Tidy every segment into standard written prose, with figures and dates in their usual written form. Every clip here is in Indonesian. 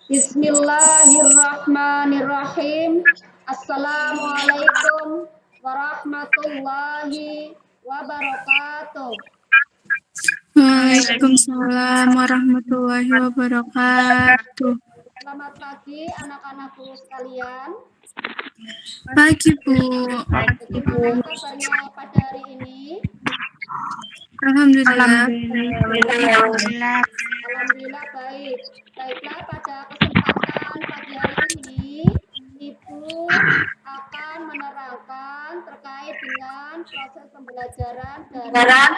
Bismillahirrahmanirrahim. Assalamualaikum warahmatullahi wabarakatuh. Waalaikumsalam warahmatullahi wabarakatuh. Selamat pagi anak-anakku sekalian. Pagi, Bu. Bagaimana kabarnya pada hari ini? Alhamdulillah. Alhamdulillah baik. Baiklah, pada kesempatan pagi hari ini Ibu akan menerangkan terkait dengan proses pembelajaran dengan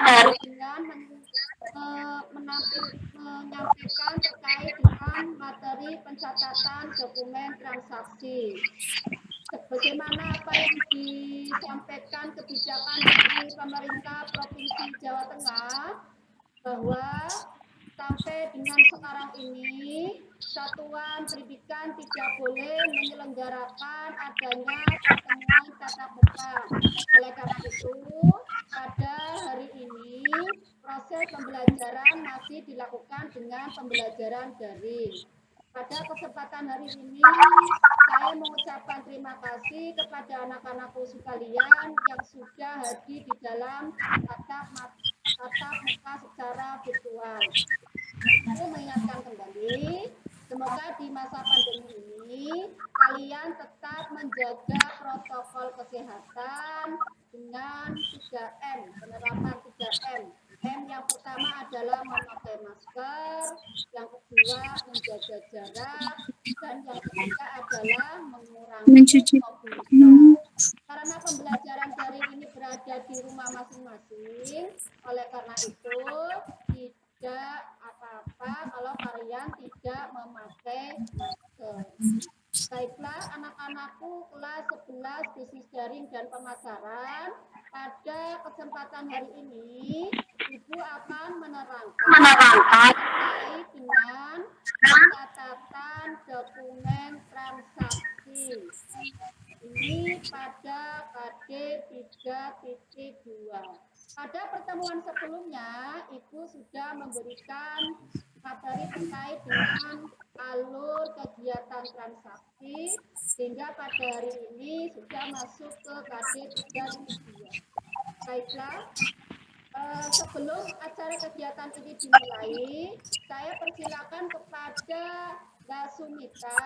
menyampaikan terkait dengan materi pencatatan dokumen transaksi. Sebagaimana apa yang disampaikan kebijakan dari pemerintah Provinsi Jawa Tengah, bahwa sampai dengan sekarang ini satuan pendidikan tidak boleh menyelenggarakan adanya pertemuan tatap muka. Oleh karena itu, pada hari ini proses pembelajaran masih dilakukan dengan pembelajaran daring. Pada kesempatan hari ini, saya mengucapkan terima kasih kepada anak-anakku sekalian yang sudah hadir di dalam tatap muka secara virtual. Aku mengingatkan kembali, semoga di masa pandemi ini kalian tetap menjaga protokol kesehatan dengan 3M, penerapan 3M. M yang pertama adalah memakai masker, yang kedua menjaga jarak, dan yang ketiga adalah mengurangi mobilitas. Karena pembelajaran daring ini berada di rumah masing-masing, oleh karena itu tidak apa-apa kalau kalian tidak memakai masker. Baiklah anak-anakku kelas 11 bisnis daring dan pemasaran, pada kesempatan hari ini Ibu akan menerangkan terkait dengan pencatatan dokumen transaksi. Ini pada KD 3.2. Pada pertemuan sebelumnya, Ibu sudah memberikan materi terkait dengan alur kegiatan transaksi, sehingga pada hari ini sudah masuk ke KD 3.2. Baiklah, sebelum acara kegiatan ini dimulai, saya persilakan kepada Mbak Sumita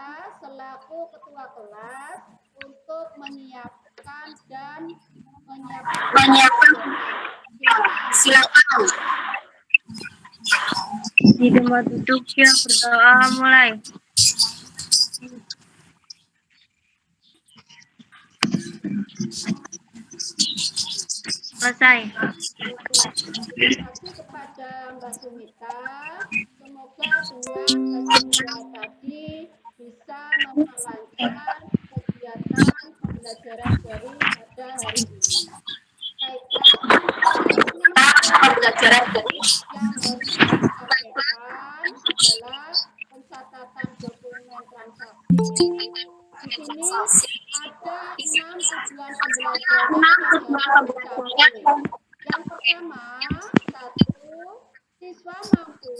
selaku ketua kelas untuk menyiapkan dan Silakan. Di tempat duduk ya, berdoa mulai. Selesai. Terima kasih kepada Mbak Sumita. Semoga dengan kajian tadi bisa memperlancar kegiatan pembelajaran daring pada hari ini. Baiklah, pembelajaran daring yang harus disampaikan adalah pencatatan dokumen transaksi. Di sini ada 6 tujuan pembelajaran yang harus dicapai. Yang pertama, 1, siswa mampu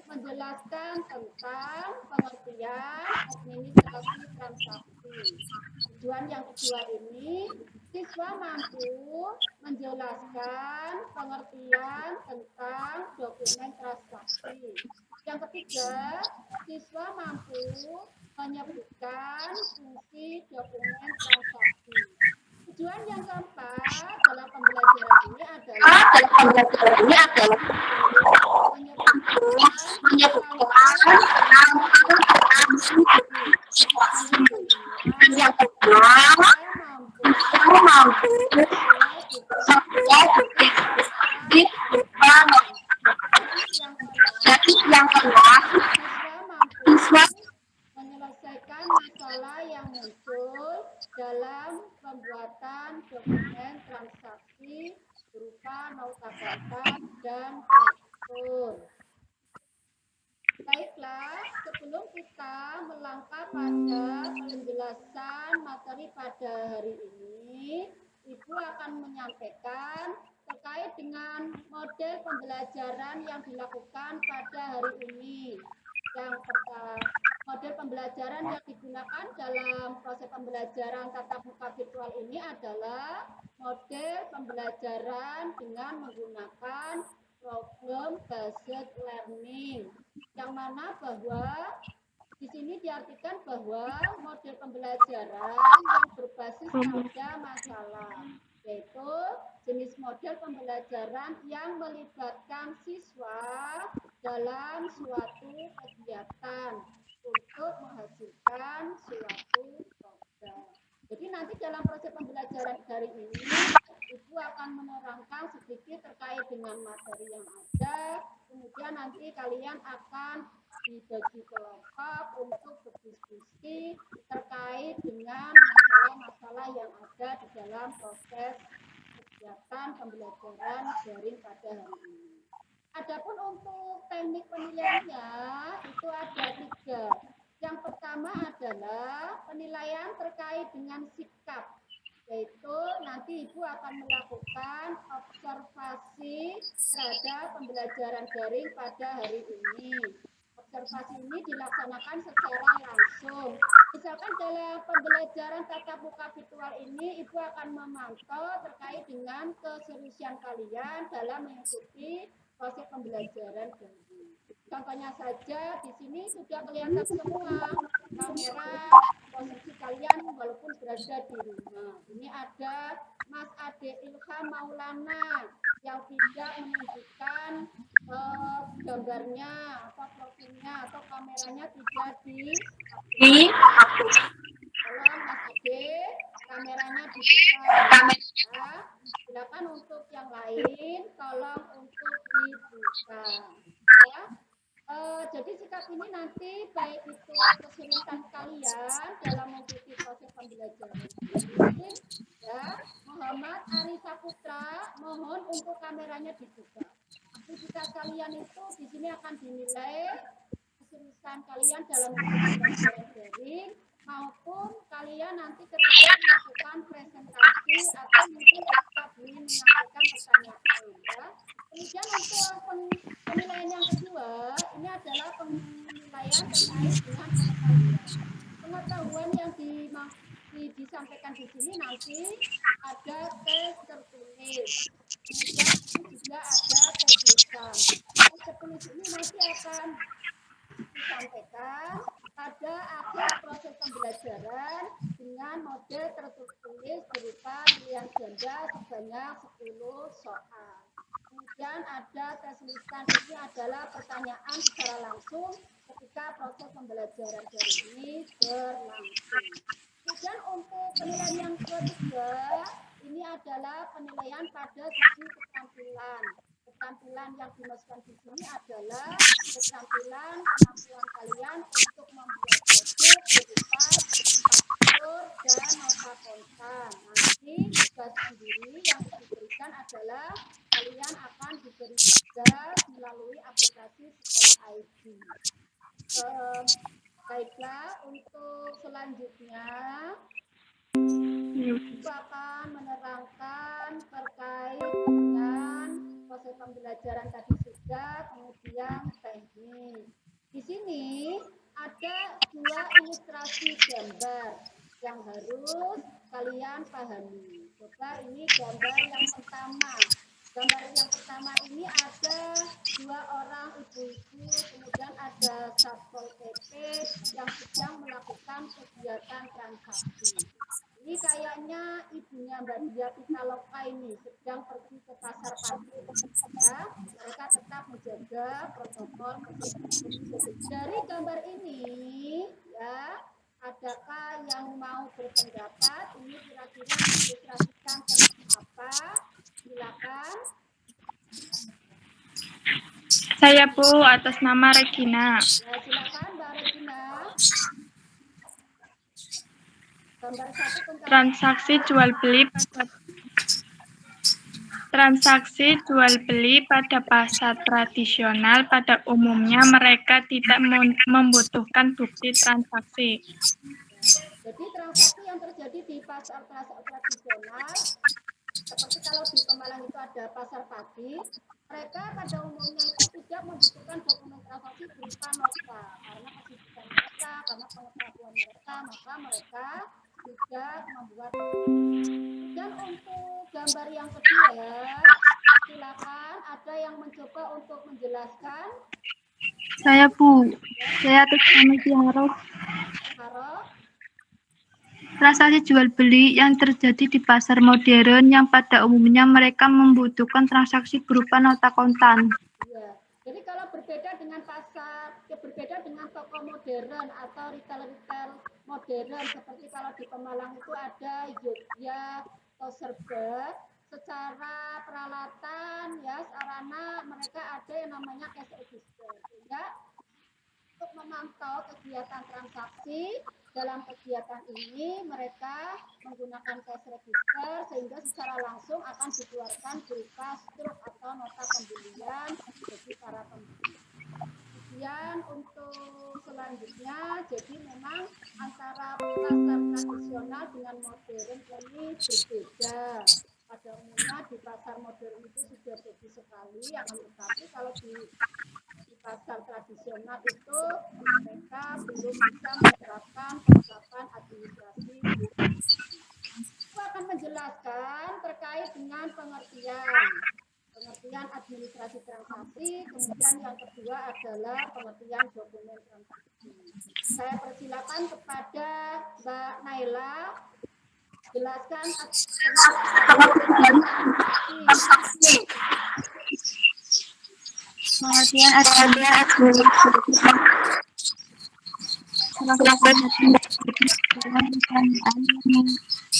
menjelaskan tentang pengertian administrasi transaksi. Tujuan yang kedua ini, siswa mampu menjelaskan pengertian tentang dokumen transaksi. Yang ketiga, siswa mampu menyebutkan fungsi dokumen transaksi. Tujuan yang keempat dalam pembelajaran ini adalah yang kedua, saya mampu yang kedua, siswa menyelesaikan masalah yang muncul dalam pembuatan dokumen transaksi berupa nota kata dan faktur. Baiklah, sebelum kita melangkah pada penjelasan materi pada hari ini, Ibu akan menyampaikan terkait dengan model pembelajaran yang dilakukan pada hari ini. Yang pertama, model pembelajaran yang digunakan dalam proses pembelajaran tatap muka virtual ini adalah model pembelajaran dengan menggunakan problem based learning, yang mana bahwa di sini diartikan bahwa model pembelajaran yang berbasis pada masalah, yaitu jenis model pembelajaran yang melibatkan siswa dalam suatu kegiatan untuk menghasilkan suatu program. Jadi nanti dalam proses pembelajaran daring ini, Ibu akan menerangkan sedikit terkait dengan materi yang ada, kemudian nanti kalian akan dibagi kelompok untuk berdiskusi terkait dengan masalah-masalah yang ada di dalam proses kegiatan pembelajaran daring pada hari ini. Adapun untuk teknik penilaiannya itu ada 3. Yang pertama adalah penilaian terkait dengan sikap, yaitu nanti Ibu akan melakukan observasi terhadap pembelajaran daring pada hari ini. Observasi ini dilaksanakan secara langsung. Misalkan dalam pembelajaran tatap muka virtual ini, Ibu akan memantau terkait dengan keseriusan kalian dalam mengikuti proses pembelajaran daring. Contohnya saja di sini sudah kelihatan semua kamera posisi kalian walaupun berada di rumah. Ini ada Mas Ade Ilham Maulana yang tidak menunjukkan gambarnya atau profilnya atau kameranya tidak dihapus. Tolong Mas Ade, kameranya dibuka. Ya. Silakan untuk yang lain, tolong untuk dibuka. Ya. Jadi sikap ini nanti baik itu kesulitan kalian dalam mengikuti proses pembelajaran ini, ya. Muhammad Ari Saputra, mohon untuk kameranya dibuka. Aktivitas kalian itu di sini akan dinilai keseriusan kalian dalam mengikuti pembelajaran daring maupun kalian nanti ketika melakukan presentasi atau mungkin ketika menyampaikan pertanyaan, ya. Kemudian untuk penilaian yang kedua, ini adalah penilaian terkait dengan pengetahuan yang disampaikan di sini nanti ada tes tertulis, kemudian juga ada tes tulisan. Tes tertulis ini nanti akan disampaikan pada akhir proses pembelajaran dengan model tertulis berupa pilihan ganda sebanyak 10 soal. Kemudian ada tes lisan, ini adalah pertanyaan secara langsung ketika proses pembelajaran dari ini berlangsung. Kemudian untuk penilaian yang ketiga, ini adalah penilaian pada sisi keterampilan. Keterampilan yang dimaksudkan di sini adalah keterampilan kemampuan kalian untuk membuat proyek berupa faktur dan nota kontan. Nanti tugas sendiri yang diberikan adalah kalian akan diberi tugas melalui aplikasi Sekolah ID. Baiklah, untuk selanjutnya Ibu akan menerangkan terkait dengan proses pembelajaran tadi sudah, kemudian teknik. Di sini ada 2 ilustrasi gambar yang harus kalian pahami. Coba ini gambar yang pertama. Gambar yang pertama ini ada 2 orang ibu-ibu, kemudian ada Satpol PP yang sedang melakukan kegiatan transaksi. Ini kayaknya ibunya Mbak Dia Pitaloka ini sedang pergi ke pasar pagi. Ya, mereka tetap menjaga protokol kesehatan. Dari gambar ini, ya, adakah yang mau berpendapat? Ini kira-kira mengilustrasikan tentang apa? Silakan. Saya Bu, atas nama Regina. Ya, silakan Mbak Regina. Gambar 1 tentang transaksi jual beli pada pasar tradisional pada umumnya mereka tidak membutuhkan bukti transaksi. Jadi transaksi yang terjadi di pasar tradisional, seperti kalau di Pemalang itu ada pasar pagi, mereka pada umumnya itu tidak membutuhkan dokumen transaksi berupa nota karena kesibukan mereka, karena pengetahuan mereka, maka mereka tidak membuat. Dan untuk gambar yang kedua, silakan ada yang mencoba untuk menjelaskan. Saya Bu, saya Tiara. Harap. Transaksi jual beli yang terjadi di pasar modern yang pada umumnya mereka membutuhkan transaksi berupa nota kontan. Ya. Jadi kalau berbeda dengan pasar, berbeda dengan toko modern atau retail modern, seperti kalau di Pemalang itu ada Jogja atau Serba, secara peralatan ya sarana mereka ada yang namanya cash register, sehingga untuk memantau kegiatan transaksi dalam kegiatan ini mereka menggunakan cash register sehingga secara langsung akan dikeluarkan berupa struk atau nota pembelian bagi para pembeli. Kemudian untuk selanjutnya, jadi memang antara pasar tradisional dengan modern ini berbeda. Pada umumnya di pasar modern itu sudah bagus sekali, akan tetapi kalau di pasar tradisional itu mereka belum bisa menerapkan penerapan administrasi. Aku akan menjelaskan terkait dengan pengertian administrasi transaksi, kemudian yang kedua adalah pengertian dokumen transaksi. Saya persilakan kepada Mbak Naila jelaskan Pengertian administrasi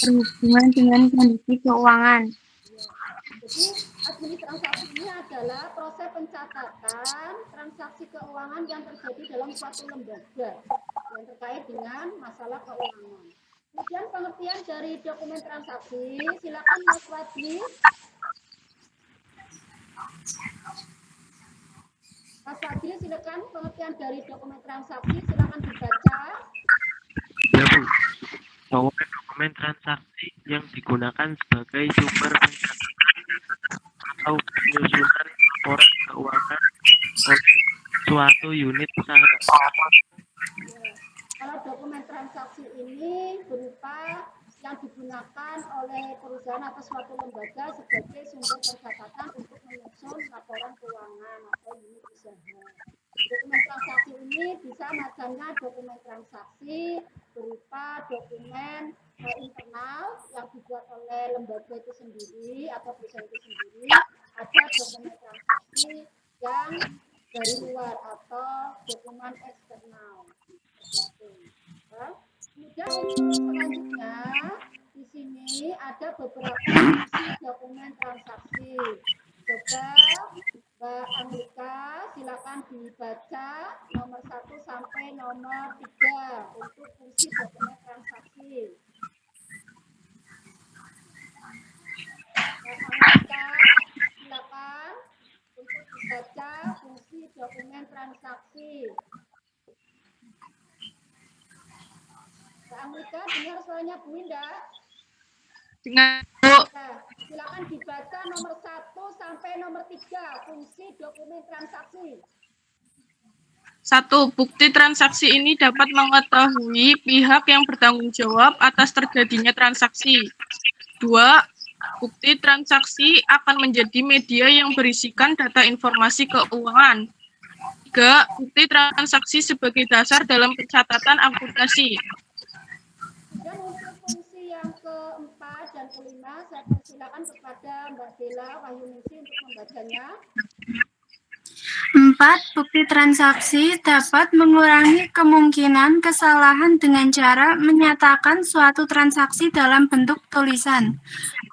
berhubungan dengan kondisi keuangan. Jadi administrasi transaksi ini adalah proses pencatatan transaksi keuangan yang terjadi dalam suatu lembaga yang terkait dengan masalah keuangan. Kemudian pengertian dari dokumen transaksi, silakan Mas Wadli. Mas Wadli, silakan pengertian dari dokumen transaksi, silakan dibaca. Ya Bu, bahwa dokumen transaksi yang digunakan sebagai sumber pencatatan atau penyusunan laporan keuangan oleh suatu unit usaha. Ya, kalau dokumen transaksi ini berupa yang digunakan oleh perusahaan atau suatu lembaga sebagai sumber pencatatan untuk menyusun laporan keuangan atau unit usaha. Dokumen transaksi ini bisa macamnya dokumen transaksi berupa dokumen internal yang dibuat oleh lembaga itu sendiri atau perusahaan itu sendiri. Ada dokumen transaksi yang dari luar atau dokumen eksternal. Kemudian untuk selanjutnya di sini ada beberapa fungsi dokumen transaksi. Coba Mbak Anggika silakan dibaca nomor 1 sampai nomor 3 untuk fungsi dokumen transaksi. Mbak Anggika silakan untuk dibaca fungsi dokumen transaksi. Mbak Anggika dengar suaranya Bu Indah? Dengan Nah, silakan dibaca nomor 1 sampai nomor 3 fungsi dokumen transaksi. 1. Bukti transaksi ini dapat mengetahui pihak yang bertanggung jawab atas terjadinya transaksi. 2. Bukti transaksi akan menjadi media yang berisikan data informasi keuangan. 3. Bukti transaksi sebagai dasar dalam pencatatan akuntansi. Dan untuk fungsi yang keempat dan kelima, saya persilakan kepada Mbak Bella Wahyuningsi untuk membacanya. 4. Bukti transaksi dapat mengurangi kemungkinan kesalahan dengan cara menyatakan suatu transaksi dalam bentuk tulisan.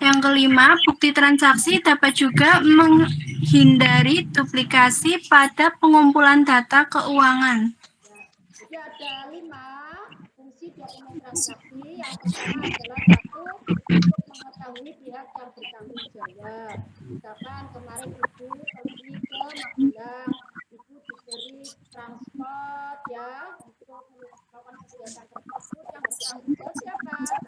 Yang kelima, bukti transaksi dapat juga menghindari duplikasi pada pengumpulan data keuangan. Jadi ada 5 fungsi dokumen transaksi. Yang pertama adalah 1, untuk mengetahui pihak yang bertanggung jawab. Misalkan kemarin Ibu pergi ke Magelang, Ibu diberi transport ya untuk melakukan kegiatan tersebut, yang bertanggung jawab siapa? Berarti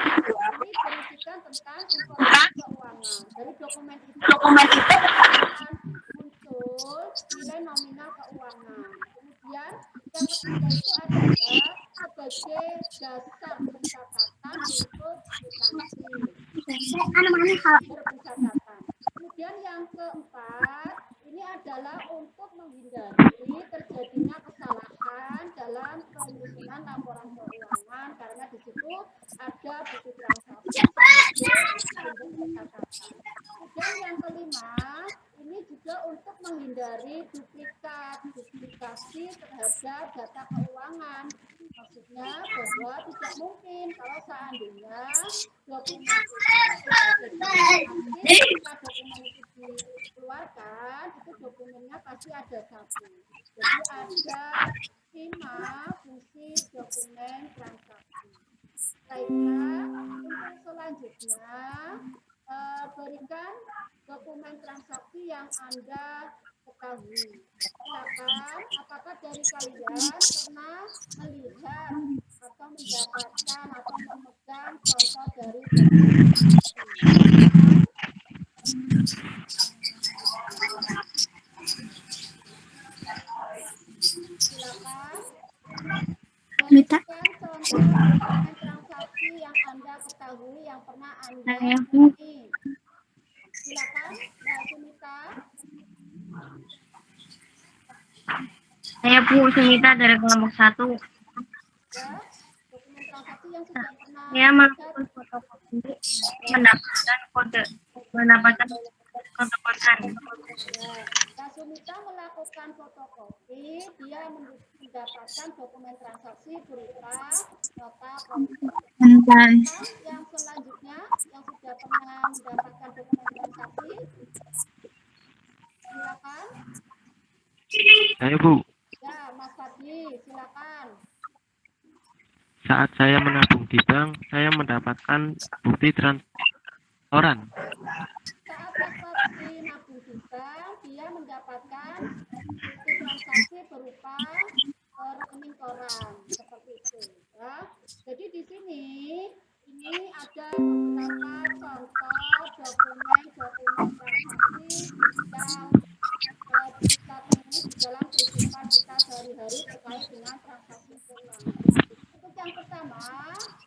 Ibu ini berisikan tentang informasi keuangan. Dari dokumen itu akan muncul nilai nominal keuangan. Kemudian yang ketiga itu adalah sebagai dasar pencatatan untuk kwitansi. Pencatatan. Kemudian yang keempat, ini adalah untuk menghindari terjadinya kesalahan dalam penyusunan laporan keuangan karena di situ ada bukti transaksi sebagai sumber pencatatan. Kemudian yang kelima, ini juga untuk menghindari duplikasi terhadap data keuangan. Maksudnya bahwa tidak mungkin kalau seandainya dokumen ketika dokumen itu dikeluarkan, itu dokumennya pasti ada satu. Jadi ada 5 fungsi dokumen transaksi. Baiklah, untuk selanjutnya berikan dokumen transaksi yang Anda ketahui. Silakan, apakah dari kalian pernah melihat atau mendapatkan atau memegang contoh dari dokumen transaksi? Silakan. Berikan contoh dokumen transaksi yang Anda ketahui yang pernah Anda temui. Silakan, Mbak Sumita. Saya Bu Sumita dari kelompok 1. Ya, dokumen transaksi yang sudah pernah Saya melakukan fotokopi mendapatkan kode kontan. Ya, Mbak Sumita melakukan fotokopi, dia mendapatkan dokumen transaksi berupa nota kontan. Yang selanjutnya, yang sudah pernah mendapatkan dokumen transaksi, silakan. Saya Bu, Ya, Mas Fadli, silakan. saat saya menabung di bank, saya mendapatkan bukti transferan. Saat Mas Fadli nabung di bank, dia mendapatkan bukti transaksi berupa rekening koran seperti itu. Ya. Jadi di sini ini ada beberapa contoh dokumen transaksi yang kita temui di dalam kehidupan kita sehari-hari terkait dengan transaksi keuangan. Untuk yang pertama,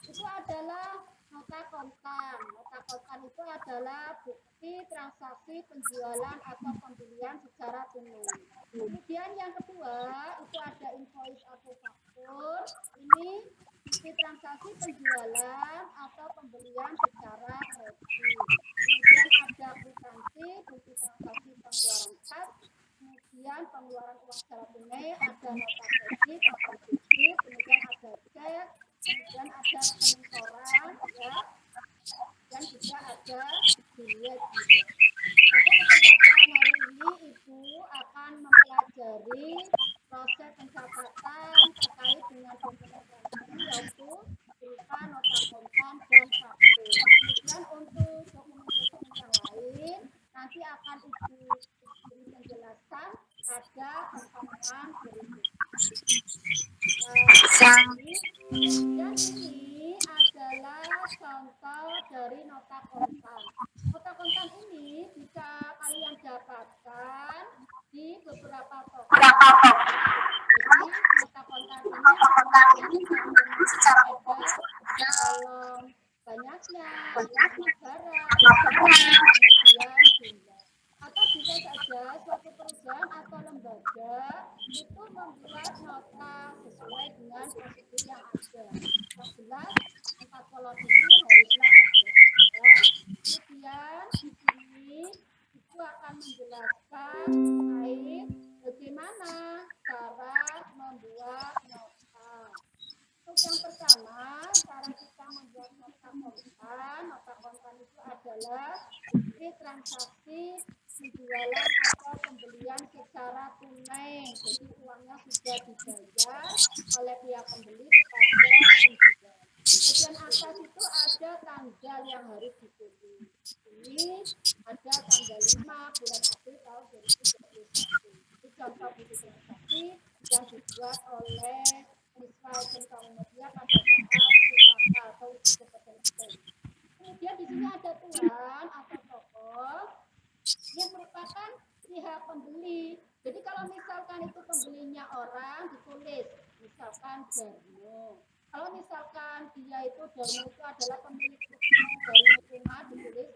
itu adalah nota kontan. Nota kontan itu adalah bukti transaksi penjualan atau pembelian secara tunai. Kemudian yang kedua, itu ada invoice atau faktur. Ini bukti transaksi penjualan atau pembelian secara kredit. Kemudian ada kwitansi, bukti transaksi pengeluaran kas. Kemudian pengeluaran uang secara tunai, ada nota kredit atau debit, kemudian ada cek, kemudian ada rekening koran, ya, dan juga ada bilet juga. Pada kesempatan hari ini Ibu akan mempelajari proses pencatatan terkait dengan dokumen transaksi yaitu berupa nota kontan dan faktur. Kemudian untuk dokumen-dokumen yang lain nanti akan Ibu beri penjelasan pada pertemuan berikutnya. Dan ini adalah contoh dari nota kontan. Nota kontan ini bisa kalian dapatkan di beberapa toko. Jadi nota kontan ini dalam banyaknya, negara, kemudian jumlah. Atau bisa saja suatu perusahaan atau lembaga itu membuat nota sesuai dengan prosedur yang ada. Yang jelas 4 kolom ini haruslah ada. Ya. Kemudian di sini itu akan menjelaskan terkait bagaimana cara membuat nota. Untuk yang pertama, cara kita membuat nota kontan. Nota kontan itu adalah bukti transaksi penjualan atau pembelian secara tunai. Jadi uangnya sudah dibayar oleh pihak pembeli kepada penjual. Kemudian atas itu ada tanggal yang harus ditulis. Ini ada tanggal 5 bulan April tahun 2021. Itu contoh bukti transaksi yang dibuat oleh Miswa Sentong Media pada saat UKK atau uji kompetensi. Kemudian di sini ada tuan atau tokoh yang merupakan pihak pembeli. Jadi kalau misalkan itu pembelinya orang ditulis misalkan Darmo. Kalau misalkan dia itu Darmo itu adalah pemilik dari rumah ditulis.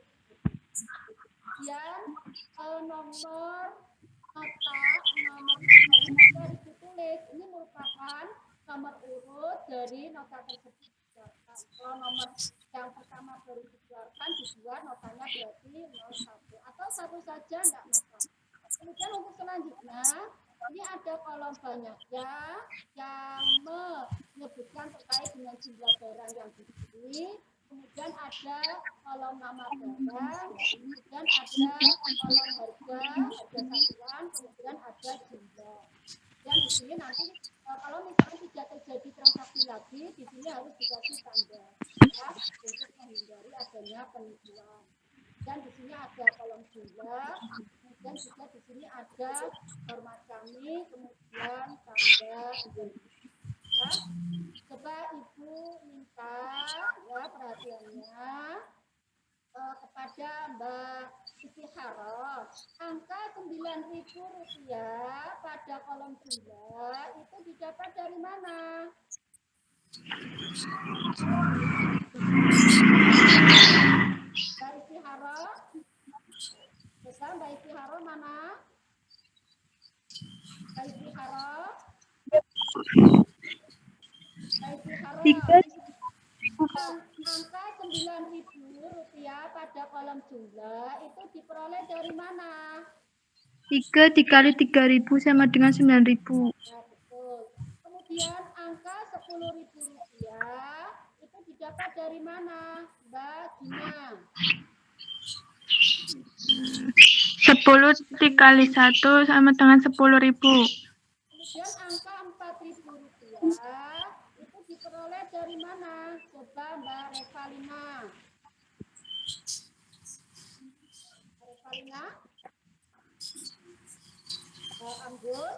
Kemudian nomor ini harus ditulis. Ini merupakan nomor urut dari nota tersebut. Kalau nomor yang pertama baru dikeluarkan dibuat notanya berarti 01 atau satu saja enggak masalah. Kemudian untuk selanjutnya ini ada kolom banyaknya yang menyebutkan terkait dengan jumlah barang yang dibeli. Kemudian ada kolom nama barang, kemudian ada kolom harga satuan, kemudian ada jumlah. Dan di sini nanti kalau misalnya tidak terjadi transaksi lagi, di sini harus dikasih tanda ya, untuk menghindari adanya penipuan. Dan di sini ada kolom jumlah, kemudian juga di sini ada hormat kami, kemudian tanda ya. Coba Ibu minta ya perhatiannya kepada Mbak Siti Haro. Angka Rp9.000 pada kolom jumlah itu didapat dari mana? Mbak Siti Haro? Coba Mbak Siti Haro mana? Mbak Siti Haro? Mbak Siti Haro? Angka Rp9.000 pada kolom jumlah itu diperoleh dari mana? 3 dikali 3.000 sama dengan 9.000. Ya, betul. Kemudian angka Rp10.000 itu didapat dari mana, Mbak Gina? 10 dikali 1 sama dengan 10.000. Kemudian angka Rp4.000 itu diperoleh dari mana? Coba Mbak Revalina. Revalina? Anggun?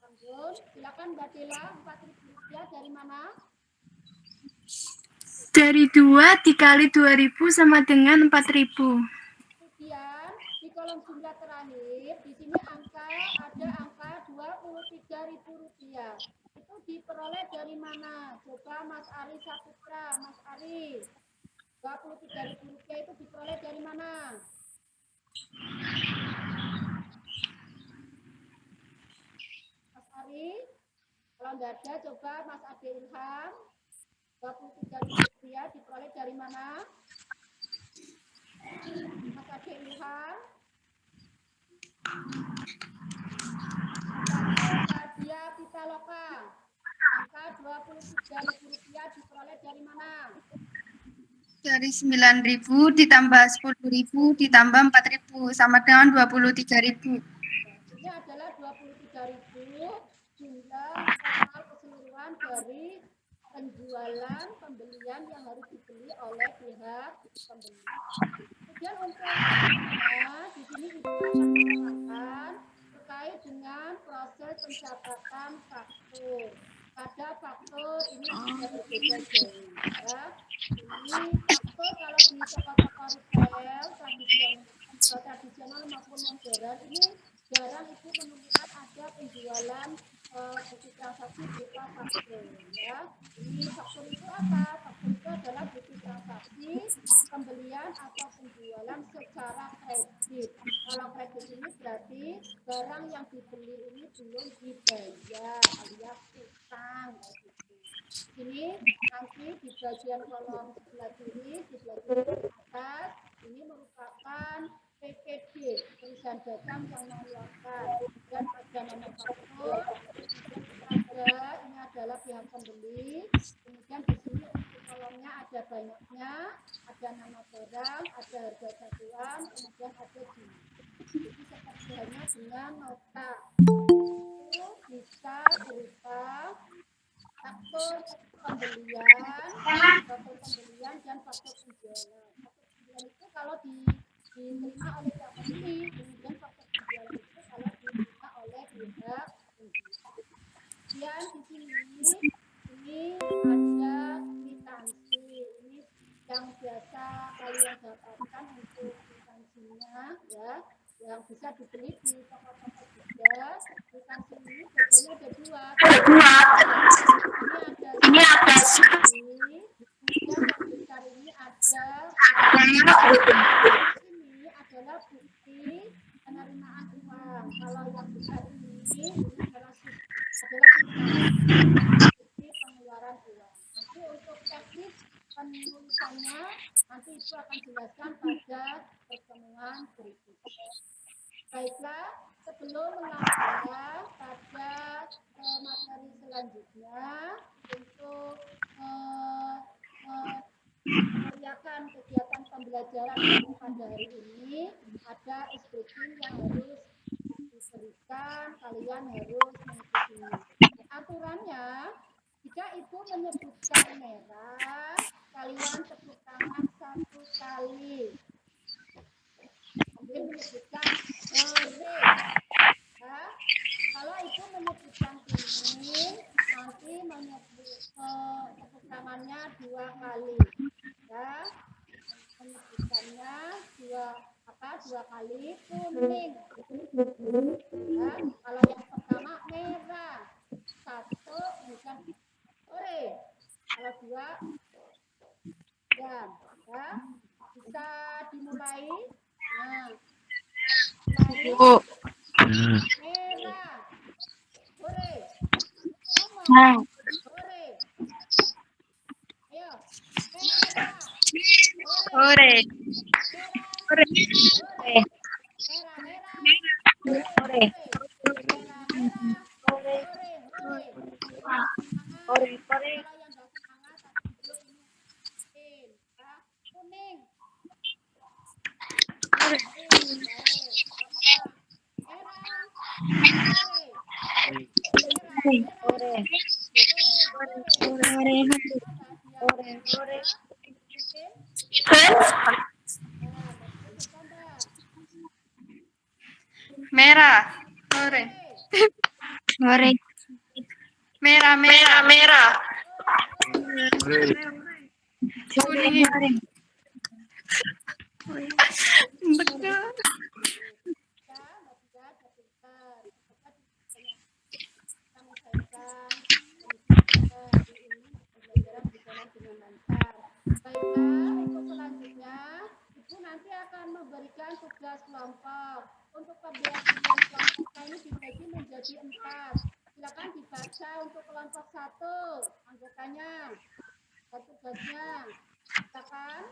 Anggun, silakan Mbak Dela, Rp4.000 dari mana? Dari 2 dikali 2.000 sama dengan 4.000. Kemudian di kolom jumlah terakhir di sini ada angka Rp23.000. Itu diperoleh dari mana? Coba Mas Ari Saputra, Mas Ari. Rp23.000 itu diperoleh dari mana? Mas Ari, kalau nggak ada coba Mas Ade Ilham. Rp23.000 diperoleh dari mana? Mas Ade Ilham. Dia Pitaloka. Angka Rp23.000 diperoleh dari mana? Dari 9.000 ditambah 10.000 ditambah 4.000 sama dengan 23.000. Ini adalah 23.000 jumlah total keseluruhan dari penjualan pembelian yang harus dibeli oleh pihak pembeli. Kemudian untuk di sini Ibu akan menerangkan terkait dengan proses pencatatan faktur. Pada faktur ini sudah berbeda jauh ya. Ini faktur kalau di toko-toko retail tradisional maupun modern ini jarang itu menemukan ada penjualan bukti transaksi berupa faktur ya. Ini faktur itu apa? Faktur itu adalah bukti transaksi pembelian atau penjualan secara kredit. Kalau kredit ini berarti barang yang dibeli ini belum dibayar alias utang. Ini nanti di bagian kolom sebelah kiri, di bagian atas ini merupakan PPD, tulisan dagang yang mengeluarkan, dan ada nama faktur, ada ini adalah pihak pembeli, kemudian di sini untuk kolomnya ada banyaknya, ada nama barang, ada harga satuan, kemudian ada jumlah. Jadi seperti halnya dengan nota itu bisa berupa faktur pembelian dan faktur penjualan. Faktur penjualan itu kalau diterima oleh pihak pembeli, kemudian faktur penjualan itu kalau diterima oleh pihak penjual. Kemudian di sini ini ada kwitansi. Ini yang biasa kalian dapatkan untuk kwitansinya ya, yang bisa dibeli di Kalau yang besar ini adalah bukti pengeluaran uang. Nanti untuk teknis penulisannya nanti itu akan dijelaskan pada pertemuan berikutnya. Baiklah, sebelum melangkah pada materi selanjutnya untuk mengerjakan kegiatan pembelajaran pada hari ini, ada SPG yang harus diberikan, kalian harus mengikuti. Aturannya, jika itu menyebutkan merah, kalian tepuk tangan 1 kali. Mungkin menyebutkan hore. Ya. Kalau itu menyebutkan kuning, nanti tepuk tangannya 2 kali. Ya. Menyebutkannya 2 kali kuning. Ya. Kalau yang pertama merah, 1 bukan hore. Kalau 2 ya, bisa dimulai. Nah, Bu. merah, hore, Nah. hore, ayo, merah, Hore. hore, Hore. merah, merah, Hore. merah, merah, hore, hore. Hore. Hore. Kalau yang nggak semangat, tapi dulu ini kuning. Merah. Hore. Hore. Merah, merah. Merah. Kuning. Betul. Baiklah, untuk selanjutnya Ibu nanti akan memberikan tugas kelompok. Untuk pembelajaran kelompoknya ini dibagi menjadi 4. Silakan dibaca untuk kelompok 1 anggotanya. Tugasnya, silakan.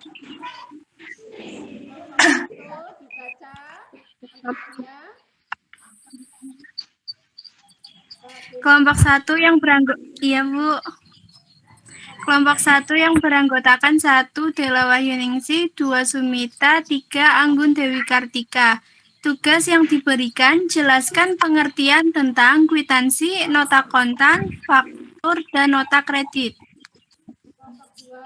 Kelompok 1 dibaca anggotanya. Kelompok 1 yang Kelompok 1 yang beranggotakan 1 Dela Wahyuningsih, 2 Sumita, 3 Anggun Dewi Kartika. Tugas yang diberikan, jelaskan pengertian tentang kwitansi, nota kontan, faktur, dan nota kredit. Kelompok 2.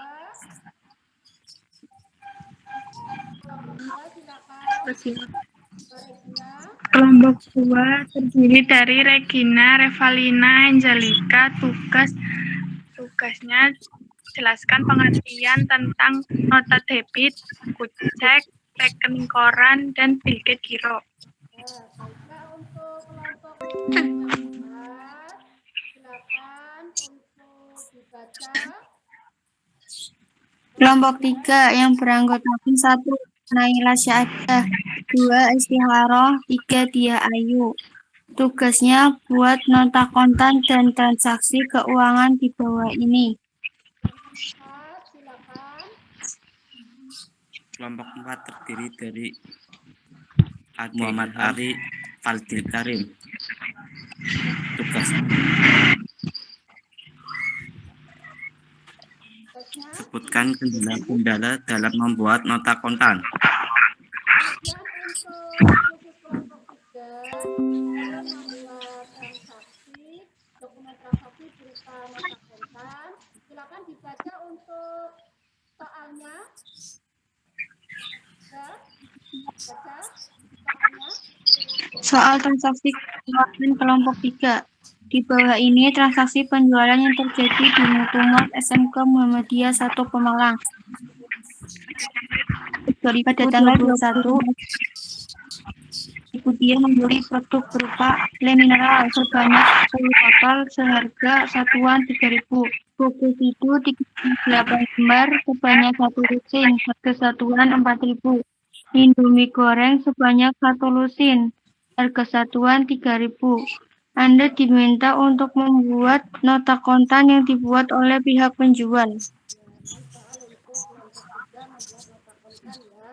Kelompok 2 silakan. Regina. Kelompok 2 terdiri dari Regina, Revalina, Angelika. Tugasnya jelaskan pengertian tentang nota debit, buku cek, rekening koran, dan bilget giro. Baiklah untuk kelompok yang 4, silakan untuk dibaca. Kelompok 3 yang beranggotakan 1 Naila Syahadah, 2 Istiharoh, 3 Dia Ayu. Tugasnya buat nota kontan dan transaksi keuangan di bawah ini. Silakan. Kelompok 4 terdiri dari Muhammad Ari Faldil Karim. Tugas sebutkan kendala-kendala dalam membuat nota kontan. Kemudian untuk khusus kelompok 3, dalam membuat transaksi, dokumen transaksi berupa nota kontan, silakan dibaca untuk soalnya. Ya, baca soalnya. Soal transaksi keuangan kelompok 3. Di bawah ini transaksi penjualan yang terjadi di Mutumor SMK Muhammadiyah 1 Pemalang. Pada tanggal 21, Ibu Dia membeli produk berupa le mineral sebanyak 10 botol seharga satuan 3.000. Buku itu 38 lembar sebanyak 1 lusin harga satuan 4.000. Indomie goreng sebanyak 1 lusin, harga satuan 3.000. Anda diminta untuk membuat nota kontan yang dibuat oleh pihak penjual. Ya, soal untuk kelompok 3 membuat nota kontan ya.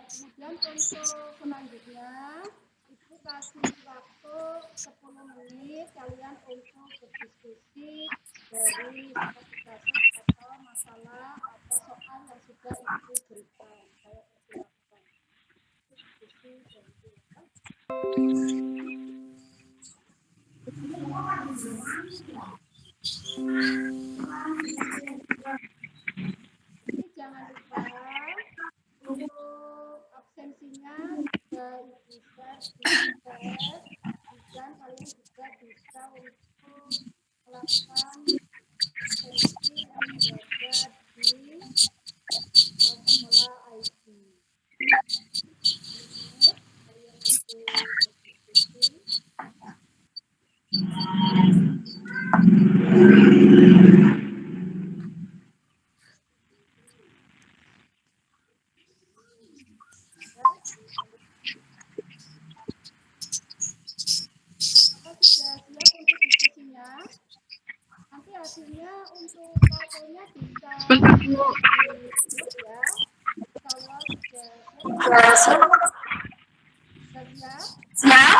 Kemudian untuk selanjutnya, Ibu kasih waktu 10 menit kalian untuk berdiskusi dari studi kasus atau masalah atau soal yang sudah Ibu berikan. Saya persilakan. Diskusi dari ya. Ini jangan lupa untuk absensinya juga Ibu share di chat, dan kalian juga bisa untuk melakukan absensi yang berada di sekolah IT. Ini kalian untuk berdiskusi. Apa sudah siap untuk diskusinya? Nanti hasilnya untuk fotonya bisa Sebentar, Bu. di grup ya. Kalau sudah siap. Sudah siap?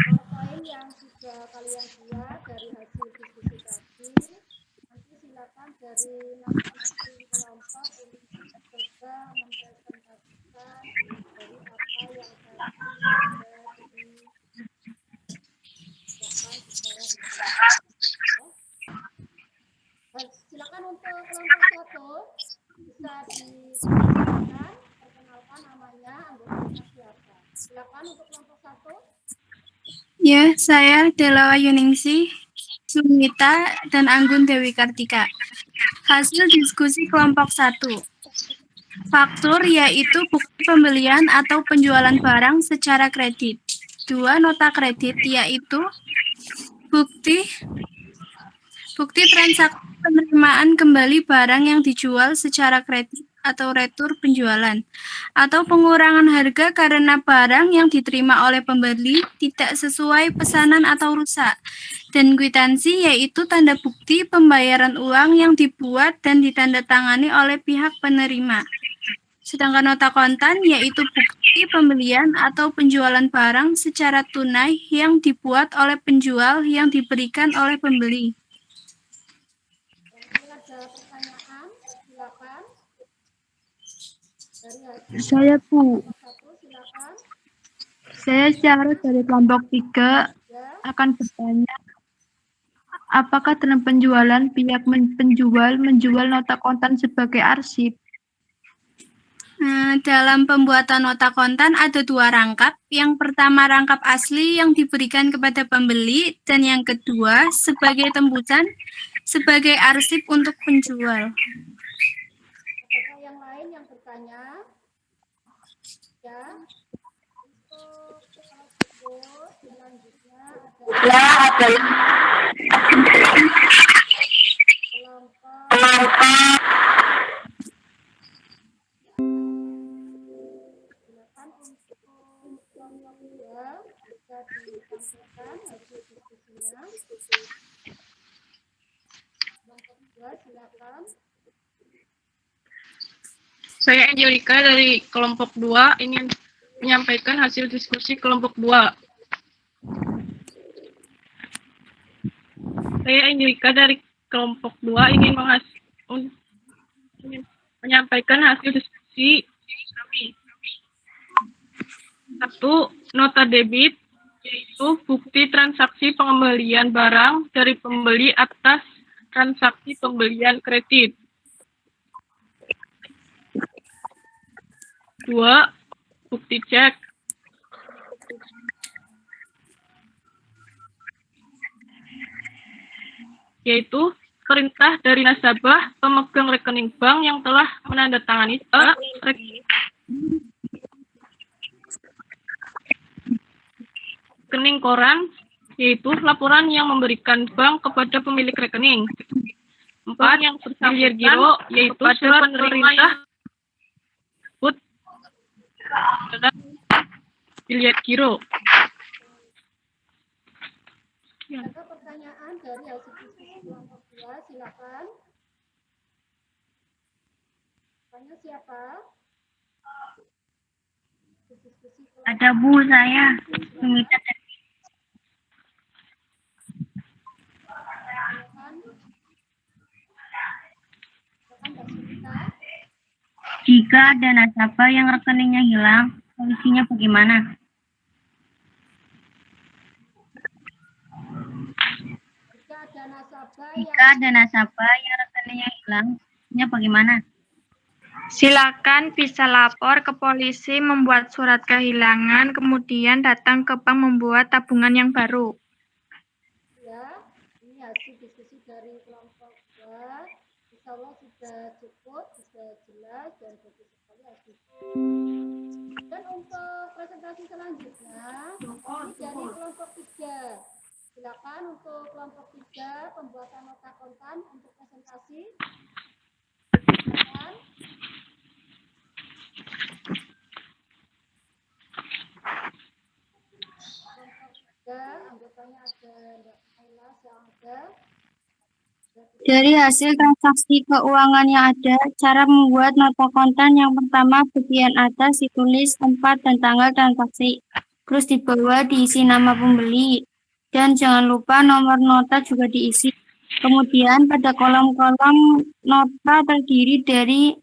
PowerPoint yang sudah kalian buat dari hasil diskusi tadi, nanti silakan dari masing-masing kelompok untuk coba mempresentasikan dari apa yang tadi sudah dikerjakan secara detail. Silakan untuk kelompok 1 bisa perkenalkan namanya, anggotanya siapa. Silakan untuk kelompok 1. Ya, saya Dela Yuningsih, Sumita, dan Anggun Dewi Kartika. Hasil diskusi kelompok 1. Faktur yaitu bukti pembelian atau penjualan barang secara kredit. 2. Nota kredit yaitu bukti transaksi penerimaan kembali barang yang dijual secara kredit atau retur penjualan, atau pengurangan harga karena barang yang diterima oleh pembeli tidak sesuai pesanan atau rusak. Dan kwitansi yaitu tanda bukti pembayaran uang yang dibuat dan ditandatangani oleh pihak penerima. Sedangkan nota kontan yaitu bukti pembelian atau penjualan barang secara tunai yang dibuat oleh penjual yang diberikan oleh pembeli. Barangkali ada pertanyaan, silakan. Dari hasil Saya, Bu. kelompok 1, silakan. Saya secara dari kelompok 3 Ya. akan bertanya, apakah dalam penjualan pihak penjual menjual nota kontan sebagai arsip? Dalam pembuatan nota kontan ada 2 rangkap. Yang pertama rangkap asli yang diberikan kepada pembeli, dan yang kedua sebagai tembusan sebagai arsip untuk penjual. Apakah yang lain yang bertanya? Ya. Untuk kelompok selanjutnya ada kelompok silakan untuk kelompok 2 bisa disampaikan hasil diskusinya. Kelompok 2 silakan. Saya Angelika dari kelompok 2 ingin menyampaikan hasil diskusi kelompok 2. Saya Angelika dari kelompok 2 ingin menyampaikan hasil diskusi kami. 1. Nota debit yaitu bukti transaksi pengembalian barang dari pembeli atas transaksi pembelian kredit. 2. Bukti cek yaitu perintah dari nasabah pemegang rekening bank yang telah menandatangani rekening koran, yaitu laporan yang memberikan bank kepada pemilik rekening. 4 yang bersangkutan yaitu surat pemerintah dan biliar giro. Ada pertanyaan dari hasil diskusi kelompok 2, silakan. Tanya siapa? Diskusi kelompok Ada Bu, saya. Sumita. silakan. Silakan Mbak Sumita. Jika ada nasabah yang rekeningnya hilang, solusinya bagaimana? Jika ada nasabah yang rekeningnya hilang, solusinya bagaimana? Silakan bisa lapor ke polisi, membuat surat kehilangan, kemudian datang ke bank membuat tabungan yang baru. ya, ini hasil diskusi dari kelompok 2. Insya Allah sudah cukup, sudah jelas dan bagus sekali hasil. Dan untuk presentasi selanjutnya, ini dari kelompok 3. Silakan untuk kelompok 3 pembuatan nota kontan untuk presentasi. Silakan. Kelompok 3 anggotanya ada Mbak Ayla yang ada. Dari hasil transaksi keuangan yang ada, cara membuat nota kontan yang pertama bagian atas ditulis tempat dan tanggal transaksi. Terus di bawah diisi nama pembeli. Dan jangan lupa nomor nota juga diisi. Kemudian pada kolom-kolom nota terdiri dari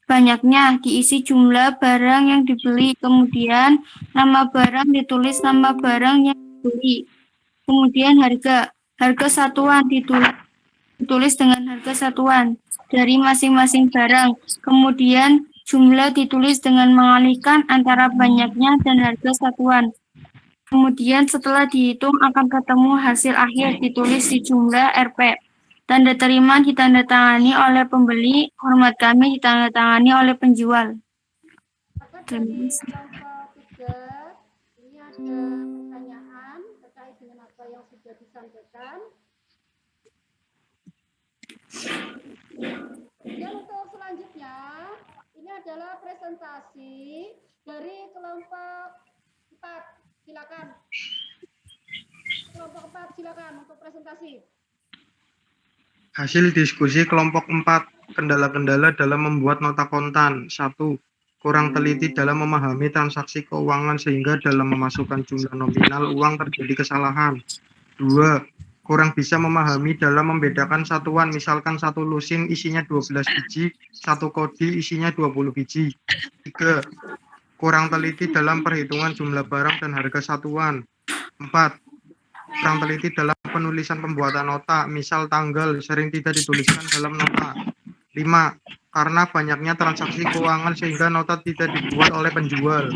banyaknya diisi jumlah barang yang dibeli. Kemudian nama barang ditulis nama barang yang dibeli. Kemudian harga satuan ditulis dengan harga satuan dari masing-masing barang. Kemudian jumlah ditulis dengan mengalihkan antara banyaknya dan harga satuan. Kemudian setelah dihitung akan ketemu hasil akhir ditulis di jumlah Rp. Tanda terima ditandatangani oleh pembeli, hormat kami ditandatangani oleh penjual. Maka dari kelompok 3, ini ada pertanyaan terkait dengan apa yang sudah disampaikan. Dan untuk selanjutnya, ini adalah presentasi dari kelompok 4. Silakan. Kelompok 4 silakan untuk presentasi. Hasil diskusi kelompok 4, kendala-kendala dalam membuat nota kontan. 1. Kurang teliti dalam memahami transaksi keuangan sehingga dalam memasukkan jumlah nominal uang terjadi kesalahan. 2. Kurang bisa memahami dalam membedakan satuan, misalkan satu lusin isinya 12 biji, satu kodi isinya 20 biji. 3. Kurang teliti dalam perhitungan jumlah barang dan harga satuan. 4. Kurang teliti dalam penulisan pembuatan nota, misal tanggal sering tidak dituliskan dalam nota. 5. Karena banyaknya transaksi keuangan sehingga nota tidak dibuat oleh penjual.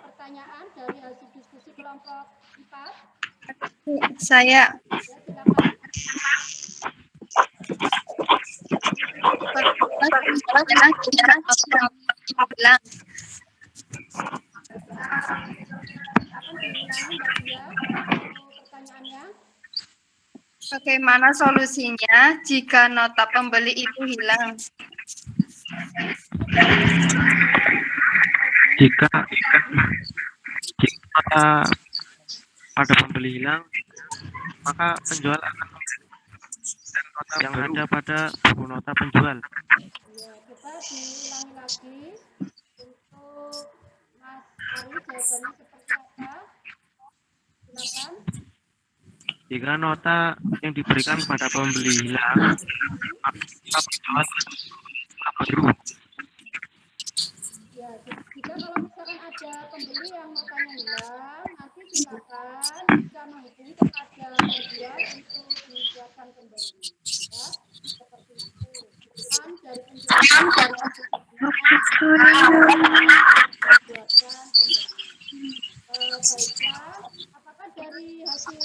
Pertanyaan dari hasil diskusi kelompok 4. Saya. Bagaimana solusinya jika nota pembeli itu hilang? Jika pada pembeli hilang, maka penjual akan memberikan nota yang ada pada buku nota penjual. Ya, coba diulangi lagi untuk Mas Ari, jawabannya seperti apa? Silakan. Jika nota yang diberikan pada pembeli hilang, maka penjual baru. Ya, jika kalau misalkan ada pembeli yang notanya hilang, nanti silakan bisa menghubungi kepada penjual untuk dibuatkan kembali. Ya, seperti itu. Kan dari penjual dibuatkan kembali. Baiklah, apakah dari hasil